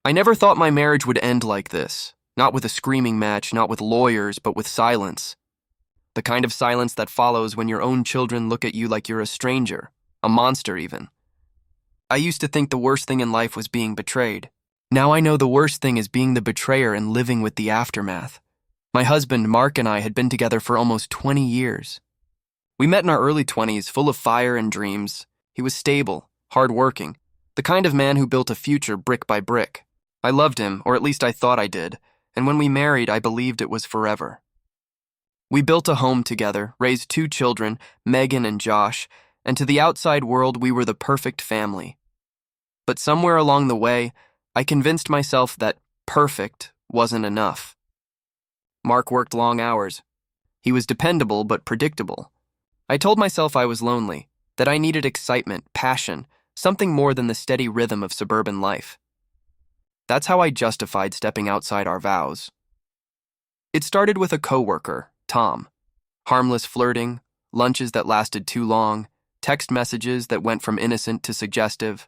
I never thought my marriage would end like this. Not with a screaming match, not with lawyers, but with silence. The kind of silence that follows when your own children look at you like you're a stranger, a monster even. I used to think the worst thing in life was being betrayed. Now I know the worst thing is being the betrayer and living with the aftermath. My husband, Mark, and I had been together for almost 20 years. We met in our early 20s, full of fire and dreams. He was stable, hardworking, the kind of man who built a future brick by brick. I loved him, or at least I thought I did, and when we married, I believed it was forever. We built a home together, raised 2 children, Megan and Josh, and to the outside world, we were the perfect family. But somewhere along the way, I convinced myself that perfect wasn't enough. Mark worked long hours. He was dependable but predictable. I told myself I was lonely, that I needed excitement, passion, something more than the steady rhythm of suburban life. That's how I justified stepping outside our vows. It started with a coworker, Tom. Harmless flirting, lunches that lasted too long, text messages that went from innocent to suggestive.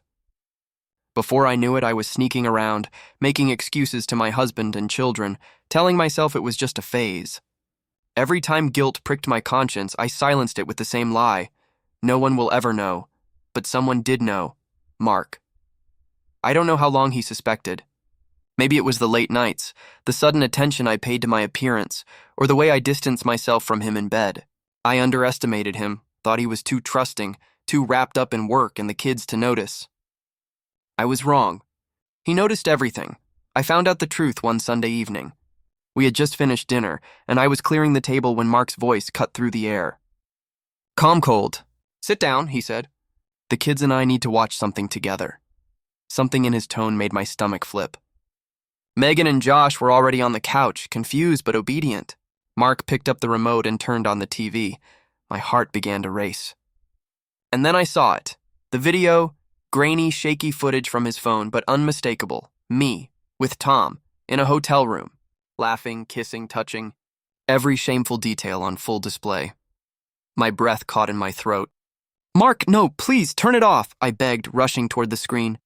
Before I knew it, I was sneaking around, making excuses to my husband and children, telling myself it was just a phase. Every time guilt pricked my conscience, I silenced it with the same lie. No one will ever know, but someone did know, Mark. I don't know how long he suspected. Maybe it was the late nights, the sudden attention I paid to my appearance, or the way I distanced myself from him in bed. I underestimated him, thought he was too trusting, too wrapped up in work and the kids to notice. I was wrong. He noticed everything. I found out the truth one Sunday evening. We had just finished dinner, and I was clearing the table when Mark's voice cut through the air. "Calm cold. Sit down," he said. "The kids and I need to watch something together." Something in his tone made my stomach flip. Megan and Josh were already on the couch, confused but obedient. Mark picked up the remote and turned on the TV. My heart began to race. And then I saw it. The video, grainy, shaky footage from his phone, but unmistakable. Me, with Tom, in a hotel room, laughing, kissing, touching. Every shameful detail on full display. My breath caught in my throat. "Mark, no, please, turn it off," I begged, rushing toward the screen.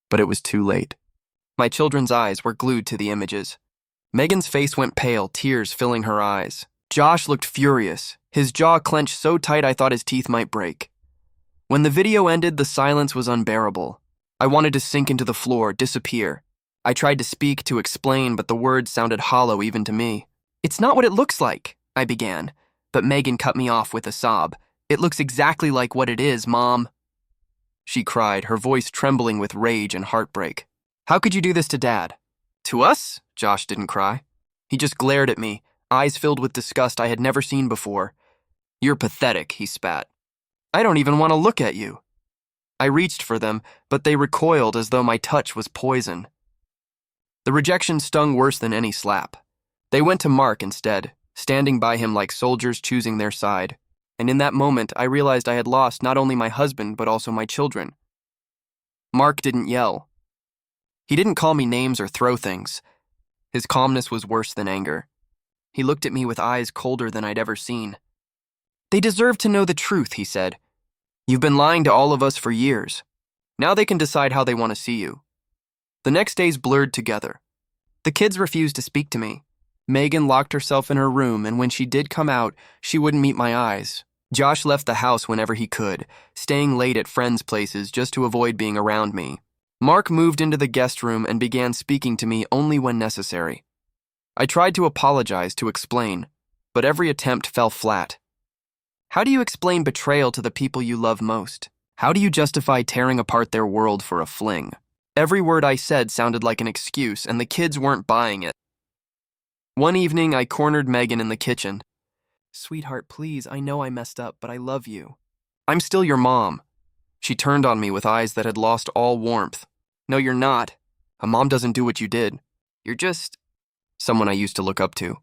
But it was too late. My children's eyes were glued to the images. Megan's face went pale, tears filling her eyes. Josh looked furious, his jaw clenched so tight I thought his teeth might break. When the video ended, the silence was unbearable. I wanted to sink into the floor, disappear. I tried to speak, to explain, but the words sounded hollow even to me. "It's not what it looks like," I began, but Megan cut me off with a sob. "It looks exactly like what it is, Mom." She cried, her voice trembling with rage and heartbreak. "How could you do this to Dad?" "To us?" Josh didn't cry. He just glared at me, eyes filled with disgust I had never seen before. "You're pathetic," he spat. "I don't even want to look at you." I reached for them, but they recoiled as though my touch was poison. The rejection stung worse than any slap. They went to Mark instead, standing by him like soldiers choosing their side. And in that moment, I realized I had lost not only my husband, but also my children. Mark didn't yell. He didn't call me names or throw things. His calmness was worse than anger. He looked at me with eyes colder than I'd ever seen. "They deserve to know the truth," he said. "You've been lying to all of us for years. Now they can decide how they want to see you." The next days blurred together. The kids refused to speak to me. Megan locked herself in her room, and when she did come out, she wouldn't meet my eyes. Josh left the house whenever he could, staying late at friends' places just to avoid being around me. Mark moved into the guest room and began speaking to me only when necessary. I tried to apologize, to explain, but every attempt fell flat. How do you explain betrayal to the people you love most? How do you justify tearing apart their world for a fling? Every word I said sounded like an excuse, and the kids weren't buying it. One evening, I cornered Megan in the kitchen. "Sweetheart, please, I know I messed up, but I love you. I'm still your mom." She turned on me with eyes that had lost all warmth. "No, you're not. A mom doesn't do what you did. You're just someone I used to look up to.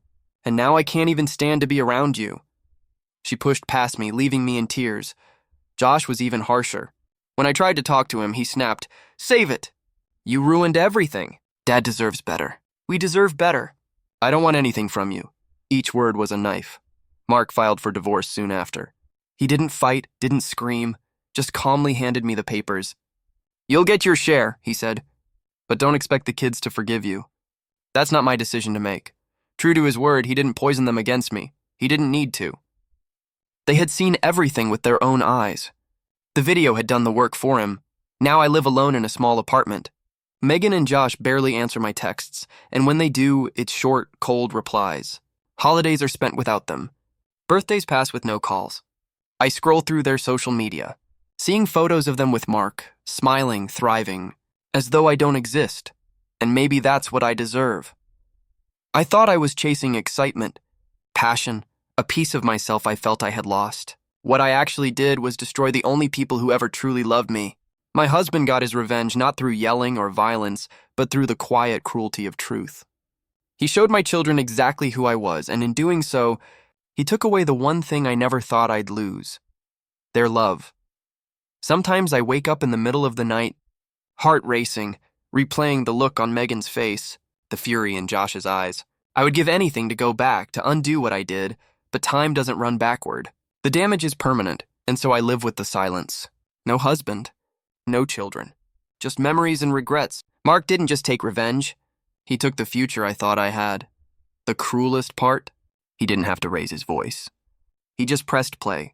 And now I can't even stand to be around you." She pushed past me, leaving me in tears. Josh was even harsher. When I tried to talk to him, he snapped, "Save it. You ruined everything. Dad deserves better. We deserve better. I don't want anything from you." Each word was a knife. Mark filed for divorce soon after. He didn't fight, didn't scream, just calmly handed me the papers. "You'll get your share," he said. but don't expect the kids to forgive you. That's not my decision to make. True to his word, he didn't poison them against me. He didn't need to. They had seen everything with their own eyes. The video had done the work for him. Now I live alone in a small apartment. Megan and Josh barely answer my texts, and when they do, it's short, cold replies. Holidays are spent without them. Birthdays pass with no calls. I scroll through their social media, seeing photos of them with Mark, smiling, thriving, as though I don't exist, and maybe that's what I deserve. I thought I was chasing excitement, passion, a piece of myself I felt I had lost. What I actually did was destroy the only people who ever truly loved me. My husband got his revenge not through yelling or violence, but through the quiet cruelty of truth. He showed my children exactly who I was, and in doing so, he took away the one thing I never thought I'd lose: their love. Sometimes I wake up in the middle of the night, heart racing, replaying the look on Megan's face, the fury in Josh's eyes. I would give anything to go back, to undo what I did, but time doesn't run backward. The damage is permanent, and so I live with the silence. No husband, no children, just memories and regrets. Mark didn't just take revenge. He took the future I thought I had. The cruelest part? He didn't have to raise his voice. He just pressed play.